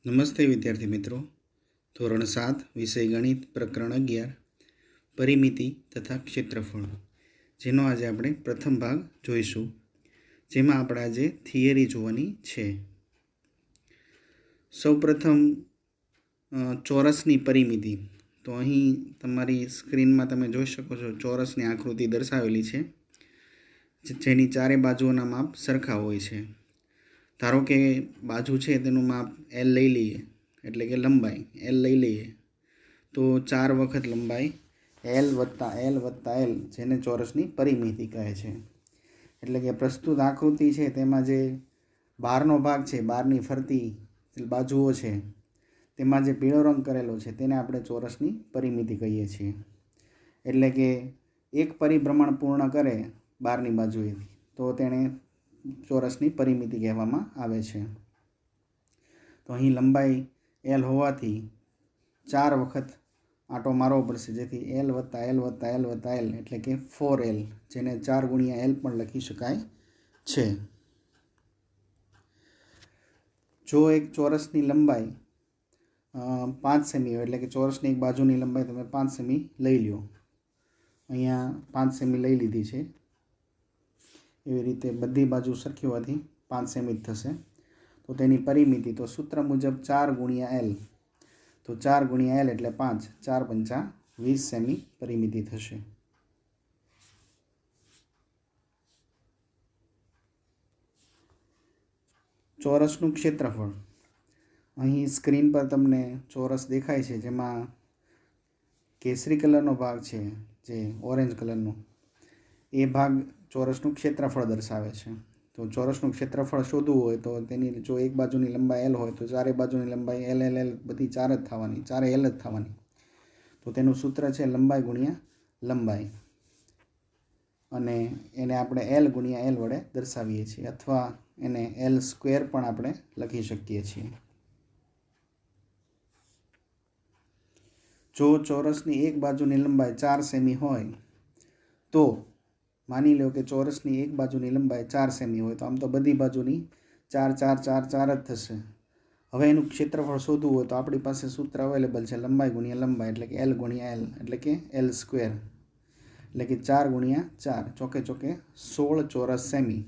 નમસ્તે વિદ્યાર્થી મિત્રો. ધોરણ 7 વિષય ગણિત પ્રકરણ 11 પરિમિતિ તથા ક્ષેત્રફળ, જેનો આજે આપણે પ્રથમ ભાગ જોઈશું, જેમાં આપણે આજે થિયરી જોવાની છે. સૌપ્રથમ ચોરસની પરિમિતિ. તો અહીં તમારી સ્ક્રીનમાં તમે જોઈ શકો છો, ચોરસની આકૃતિ દર્શાવેલી છે, જેની ચારે બાજુઓના માપ સરખા હોય છે. ધારો કે બાજુ છે તેનું માપ એલ લઈ લઈએ, એટલે કે લંબાઈ એલ લઈ લઈએ, તો 4 વખત લંબાઈ એલ વત્તા એલ, જેને ચોરસની પરિમિતિ કહે છે. એટલે કે પ્રસ્તુત આકૃતિ છે તેમાં જે બહારનો ભાગ છે, બહારની ફરતી બાજુઓ છે, તેમાં જે પીળો રંગ કરેલો છે તેને આપણે ચોરસની પરિમિતિ કહીએ છીએ. એટલે કે એક પરિભ્રમણ પૂર્ણ કરે બહારની બાજુએ તો તેણે ચોરસની પરિમિતિ કહેવામાં આવે છે. તો અહીં લંબાઈ એલ હોવાથી 4 વખત આંટો મારવો પડશે, જેથી એલ વત્તા એલ વત્તા એલ વત્તા એલ એટલે કે 4L, જેને 4 ગુણ્યા એલ પણ લખી શકાય છે. જો એક ચોરસની લંબાઈ 5 સેમી હોય, એટલે કે ચોરસની એક બાજુની લંબાઈ તમે 5 સેમી લઈ લો. અહીંયા 5 સેમી લઈ લીધી છે. એવી રીતે બધી બાજુ સરખી હોવાથી 5 સેમી જ થશે. તો તેની પરિમિતિ તો સૂત્ર મુજબ 4 ગુણ્યા એલ, તો 4 ગુણ્યા એલ એટલે 5, 4 પંચા 20 સેમી પરિમિતિ થશે. ચોરસનું ક્ષેત્રફળ. અહીં સ્ક્રીન પર તમને ચોરસ દેખાય છે, જેમાં કેસરી કલરનો ભાગ છે, જે ઓરેન્જ કલરનો, એ ભાગ ચોરસનું ક્ષેત્રફળ દર્શાવે છે. તો ચોરસનું ક્ષેત્રફળ શોધવું હોય તો તેની જો એક બાજુની લંબાઈ એલ હોય તો ચારે બાજુની લંબાઈ એલ એલ એલ બધી 4 જ થવાની, ચારે એલ જ થવાની. તો તેનું સૂત્ર છે લંબાઈ ગુણ્યા લંબાઈ, અને એને આપણે એલ ગુણ્યા એલ વડે દર્શાવીએ છીએ, અથવા એને એલ સ્ક્વેર પણ આપણે લખી શકીએ છીએ. જો ચોરસની એક બાજુની લંબાઈ 4 સેમી હોય, તો માની લો કે ચોરસની એક બાજુની લંબાઈ 4 સેમી હોય, તો આમ તો બધી બાજુની 4 4 4 4 જ થશે. હવે એનું ક્ષેત્રફળ શોધવું હોય તો આપણી પાસે સૂત્ર અવેલેબલ છે લંબાઈ ગુણ્યા લંબાઈ, એટલે કે એલ ગુણ્યા એલ, એટલે કે એલ સ્ક્વેર, એટલે કે 4 ગુણ્યા 4, ચોકે ચોકે 16 ચોરસ સેમી,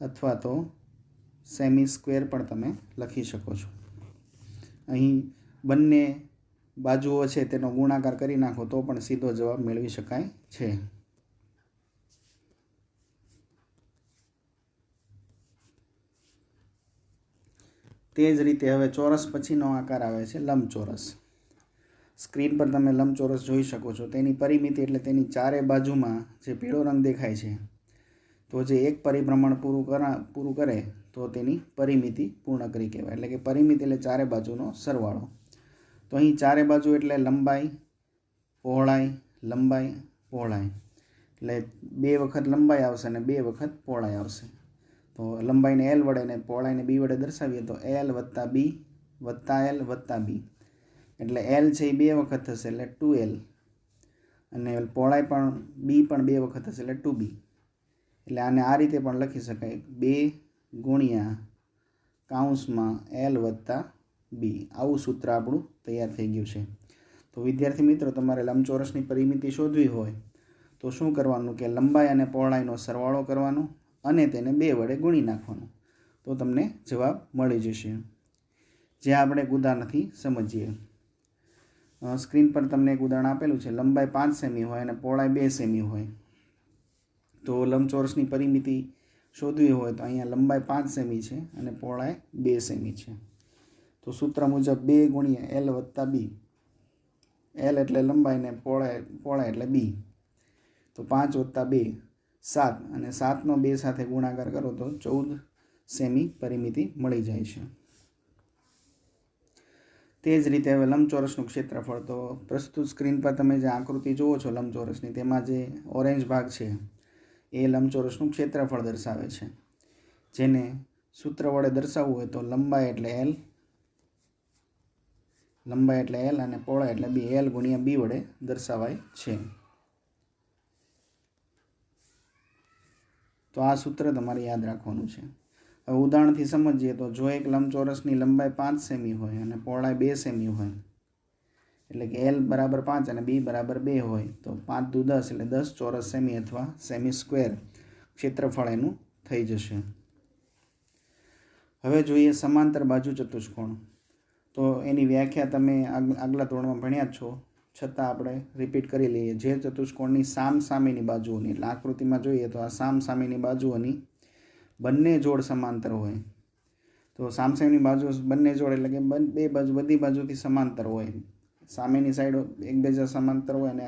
અથવા તો સેમી સ્ક્વેર પણ તમે લખી શકો છો. અહીં બંને બાજુઓ છે તેનો ગુણાકાર કરી નાખો તો પણ સીધો જવાબ મેળવી શકાય છે. તે જ રીતે હવે ચોરસ પછીનો આકાર આવે છે લંબચોરસ. સ્ક્રીન પર તમે લંબચોરસ જોઈ શકો છો. તેની પરિમિતિ એટલે તેની ચારે બાજુમાં જે પીળો રંગ દેખાય છે, તો જે એક પરિભ્રમણ પૂરું કરે તો તેની પરિમિતિ પૂર્ણ કરી કહેવાય. એટલે કે પરિમિતિ એટલે ચારે બાજુનો સરવાળો. તો અહીં ચારે બાજુ એટલે લંબાઈ પહોળાઈ લંબાઈ પહોળાઈ, એટલે 2 વખત લંબાઈ આવશે અને 2 વખત પહોળાઈ આવશે. તો લંબાઈને એલ વડે અને પહોળાઈને બી વડે દર્શાવીએ તો એલ વત્તા બી વત્તા એલ વત્તા બી, એટલે એલ છે એ 2 વખત થશે એટલે 2L, અને પહોળાઈ પણ બી પણ 2 વખત થશે એટલે 2B. એટલે આને આ રીતે પણ લખી શકાય, 2 ગુણ્યા કૌંસમાં એલ વત્તા બી. આવું સૂત્ર આપણું તૈયાર થઈ ગયું છે. તો વિદ્યાર્થી મિત્રો, તમારે લંબચોરસની પરિમિતિ શોધવી હોય તો શું કરવાનું કે લંબાઈ અને પહોળાઈનો સરવાળો કરવાનો અને તેને 2 વડે ગુણી નાખવાનું, તો તમને જવાબ મળી જશે. જે આપણે એક ઉદાહરણથી સમજીએ. સ્ક્રીન પર તમને એક ઉદાહરણ આપેલું છે. લંબાઈ 5 સેમી હોય અને પહોળાઈ 2 સેમી હોય. તો લંબચોરસની પરિમિતિ શોધવી હોય તો અહીંયા લંબાઈ 5 સેમી છે અને પહોળાઈ 2 સેમી છે. તો સૂત્ર મુજબ 2 ગુણ્યા એલ વત્તા બી, એલ એટલે લંબાઈ ને પહોળાઈ એટલે બી, તો 5 વત્તા 2 7, અને 7નો 2 સાથે ગુણાકાર કરો તો 14 સેમી પરિમિતિ મળી જાય છે. તે જ રીતે હવે લંબચોરસનું ક્ષેત્રફળ. તો પ્રસ્તુત સ્ક્રીન પર તમે જે આકૃતિ જુઓ છો લંબચોરસની, તેમાં જે ઓરેન્જ ભાગ છે એ લંબચોરસનું ક્ષેત્રફળ દર્શાવે છે, જેને સૂત્ર વડે દર્શાવવું હોય તો લંબાઈ એટલે એલ અને પહોળાઈ એટલે બી, એલ ગુણ્યા બી વડે દર્શાવાય છે. તો આ સૂત્ર તમારે યાદ રાખવાનું છે. હવે ઉદાહરણથી સમજીએ તો જો એક લંબચોરસની લંબાઈ 5 સેમી હોય અને પહોળાઈ 2 સેમી હોય, એટલે કે L બરાબર 5 અને B બરાબર 2 હોય, તો 5 દુ 10 એટલે 10 ચોરસ સેમી અથવા સેમી સ્ક્વેર ક્ષેત્રફળ એનું થઈ જશે. હવે જોઈએ સમાંતર બાજુ ચતુષ્કોણ. તો એની વ્યાખ્યા તમે આગલા ધોરણમાં ભણ્યા જ છો, છતાં આપણે રિપીટ કરી લઈએ. જે ચતુષ્કોણની સામસામેની બાજુઓની, એટલે આકૃતિમાં જોઈએ તો આ સામસામેની બાજુઓની બંને જોડ સમાંતર હોય. તો સામસામેની બાજુ બંને જોડ એટલે કે બે બાજુ બધી બાજુથી સમાંતર હોય. સામેની સાઈડ એકબીજા સમાંતર હોય અને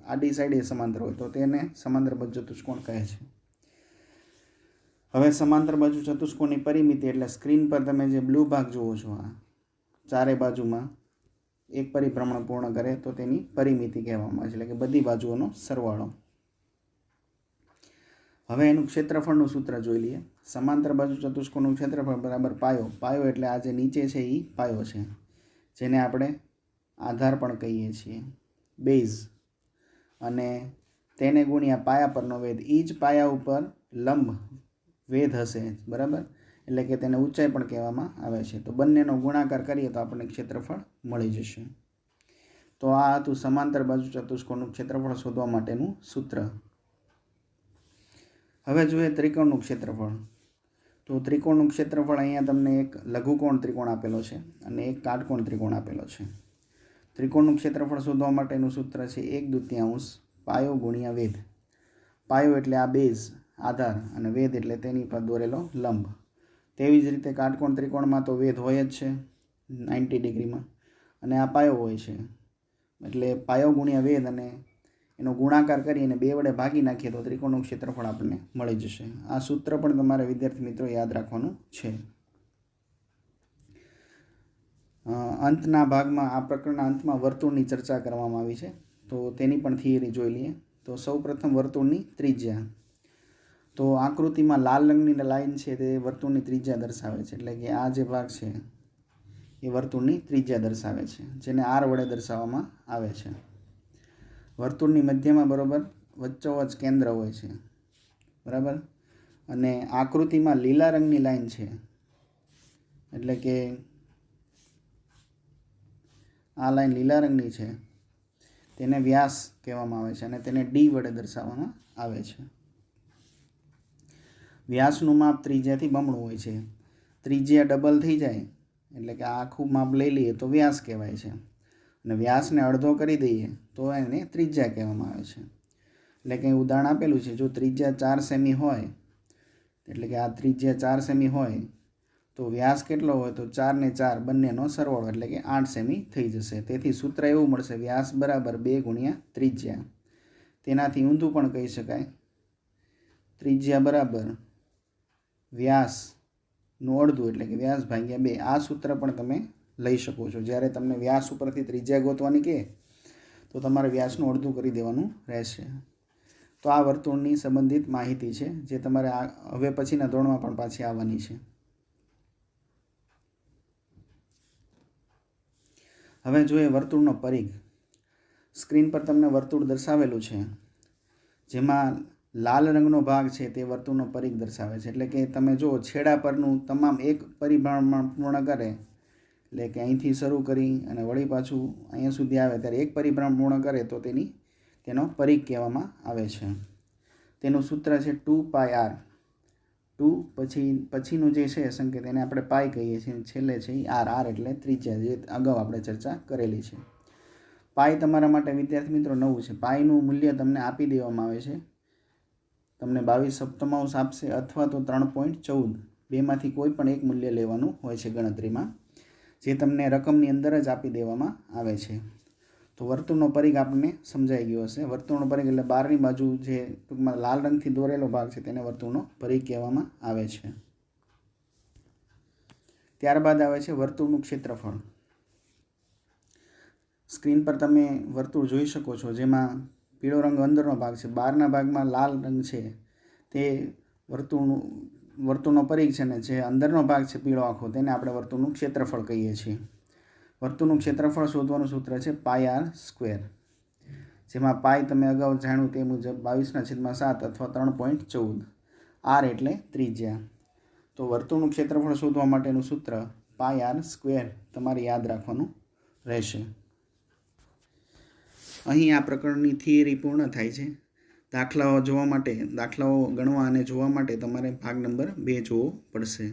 આડી સાઈડ એ સમાંતર હોય, તો તેને સમાંતર બાજુ ચતુષ્કોણ કહે છે. હવે સમાંતર બાજુ ચતુષ્કોણની પરિમિતિ એટલે સ્ક્રીન પર તમે જે બ્લુ ભાગ જુઓ છો, આ ચારે બાજુમાં એક પરિભ્રમણ પૂર્ણ કરે તો તેની પરિમિતિ કહેવામાં આવે છે, એટલે કે બધી બાજુઓનો સરવાળો. હવે એનું ક્ષેત્રફળનું સૂત્ર જોઈ લઈએ. સમાંતર બાજુ ચતુષ્કોણનું ક્ષેત્રફળ બરાબર પાયો. પાયો એટલે આ જે નીચે છે એ પાયો છે, જેને આપણે આધાર પણ કહીએ છીએ, બેઝ. અને તેને ગુણ્યા પાયા પરનો વેધ. એ જ પાયા ઉપર લંબ વેધ હશે, બરાબર, એટલે કે તેને ઊંચાઈ પણ કહેવામાં આવે છે. તો બંનેનો ગુણાકાર કરીએ તો આપણને ક્ષેત્રફળ મળી જશે. તો આ હતું સમાંતર બાજુ ચતુષ્કોણનું ક્ષેત્રફળ શોધવા માટેનું સૂત્ર. હવે જોઈએ ત્રિકોણનું ક્ષેત્રફળ. તો ત્રિકોણનું ક્ષેત્રફળ અહીંયા તમને એક લઘુકોણ ત્રિકોણ આપેલો છે અને એક કાટકોણ ત્રિકોણ આપેલો છે. ત્રિકોણનું ક્ષેત્રફળ શોધવા માટેનું સૂત્ર છે 1/2 પાયો ગુણ્યા વેધ. પાયો એટલે આ બેઝ, આધાર, અને વેધ એટલે તેની પર દોરેલો લંબ. તેવી જ રીતે કાટકોણ ત્રિકોણમાં તો વેધ હોય જ છે 90 ડિગ્રીમાં, અને આ પાયો હોય છે. એટલે પાયો ગુણ્યા વેધ અને એનો ગુણાકાર કરી અને 2 વડે ભાગી નાખીએ તો ત્રિકોણનું ક્ષેત્રફળ આપણને મળી જશે. આ સૂત્ર પણ તમારે વિદ્યાર્થી મિત્રો યાદ રાખવાનું છે. અંતના ભાગમાં, આ પ્રકરણના અંતમાં વર્તુળની ચર્ચા કરવામાં આવી છે, તો તેની પણ થિયરી જોઈ લઈએ. તો સૌ પ્રથમ વર્તુળની ત્રિજ્યા. તો આકૃતિમાં લાલ રંગની લાઈન છે તે વર્તુળની ત્રિજ્યા દર્શાવે છે, એટલે કે આ જે ભાગ છે એ વર્તુળની ત્રિજ્યા દર્શાવે છે, જેને R વડે દર્શાવવામાં આવે છે. વર્તુળની મધ્યમાં બરાબર વચ્ચોવચ્ચ કેન્દ્ર હોય છે, બરાબર. અને આકૃતિમાં લીલા રંગની લાઈન છે, એટલે કે આ લાઈન લીલા રંગની છે, તેને વ્યાસ કહેવામાં આવે છે અને તેને D વડે દર્શાવવામાં આવે છે. વ્યાસનું માપ ત્રિજ્યાથી બમણું હોય છે. ત્રિજ્યા ડબલ થઈ જાય એટલે કે આખું માપ લઈ લઈએ તો વ્યાસ કહેવાય છે, અને વ્યાસને અડધો કરી દઈએ તો એને ત્રિજ્યા કહેવામાં આવે છે. એટલે કે ઉદાહરણ આપેલું છે, જો ત્રિજ્યા 4 સેમી હોય, એટલે કે આ ત્રિજ્યા 4 સેમી હોય તો વ્યાસ કેટલો હોય, તો 4 ને 4 બંનેનો સરવાળો એટલે કે 8 સેમી થઈ જશે. તેથી સૂત્ર એવું મળશે, વ્યાસ બરાબર 2 ગુણ્યા ત્રિજ્યા. તેનાથી ઊંધું પણ કહી શકાય, ત્રિજ્યા બરાબર વ્યાસનું અડધું એટલે કે વ્યાસ ભાગ્યા 2. આ સૂત્ર પણ તમે લઈ શકો છો. જ્યારે તમને વ્યાસ ઉપરથી ત્રિજ્યા ગોતવાની કહે તો તમારે વ્યાસનું અડધું કરી દેવાનું રહેશે. તો આ વર્તુળની સંબંધિત માહિતી છે, જે તમારે હવે પછીના ધોરણમાં પણ પાછી આવવાની છે. હવે જોઈએ વર્તુળનો પરિઘ. સ્ક્રીન પર તમને વર્તુળ દર્શાવેલું છે, જેમાં લાલ રંગનો ભાગ છે તે વર્તુળનો પરિઘ દર્શાવે છે. એટલે કે તમે જુઓ, છેડા પરનું તમામ એક પરિભ્રમણ પૂર્ણ કરે, એટલે કે અહીંથી શરૂ કરી અને વળી પાછું અહીંયા સુધી આવે ત્યારે એક પરિભ્રમણ પૂર્ણ કરે તો તેનો પરિઘ કહેવામાં આવે છે. તેનું સૂત્ર છે 2πr. 2 પછીનું જે છે સંકેત એને આપણે પાઈ કહીએ છીએ, છેલ્લે છે R. R એટલે ત્રિજ્યા, જે અગાઉ આપણે ચર્ચા કરેલી છે. પાઈ તમારા માટે વિદ્યાર્થી મિત્રો નવું છે. પાઈનું મૂલ્ય તમને આપી દેવામાં આવે છે. તમને 22/7 આપશે અથવા તો 3.14, બેમાંથી કોઈ પણ એક મૂલ્ય લેવાનું હોય છે ગણતરીમાં, જે તમને રકમની અંદર જ આપી દેવામાં આવે છે. તો વર્તુળનો પરિઘ આપણને સમજાઈ ગયો હશે. વર્તુળનો પરિઘ એટલે બહારની બાજુ જે ટૂંકમાં લાલ રંગથી દોરેલો ભાગ છે તેને વર્તુળનો પરિઘ કહેવામાં આવે છે. ત્યારબાદ આવે છે વર્તુળનું ક્ષેત્રફળ. સ્ક્રીન પર તમે વર્તુળ જોઈ શકો છો, જેમાં પીળો રંગ અંદરનો ભાગ છે, બહારના ભાગમાં લાલ રંગ છે, તે વર્તુળનો પરિઘ છે, ને જે અંદરનો ભાગ છે પીળો આખો, તેને આપણે વર્તુળનું ક્ષેત્રફળ કહીએ છીએ. વર્તુળનું ક્ષેત્રફળ શોધવાનું સૂત્ર છે πr², જેમાં પાઈ તમે અગાઉ જાણ્યું તે મુજબ 22/7 અથવા 3.14. R એટલે ત્રિજ્યા. તો વર્તુળનું ક્ષેત્રફળ શોધવા માટેનું સૂત્ર πr² તમારે યાદ રાખવાનું રહેશે. અહીં આ પ્રકરણની થિયરી પૂર્ણ થાય છે. દાખલાઓ ગણવા અને જોવા માટે તમારે ભાગ નંબર 2 જોવો પડશે.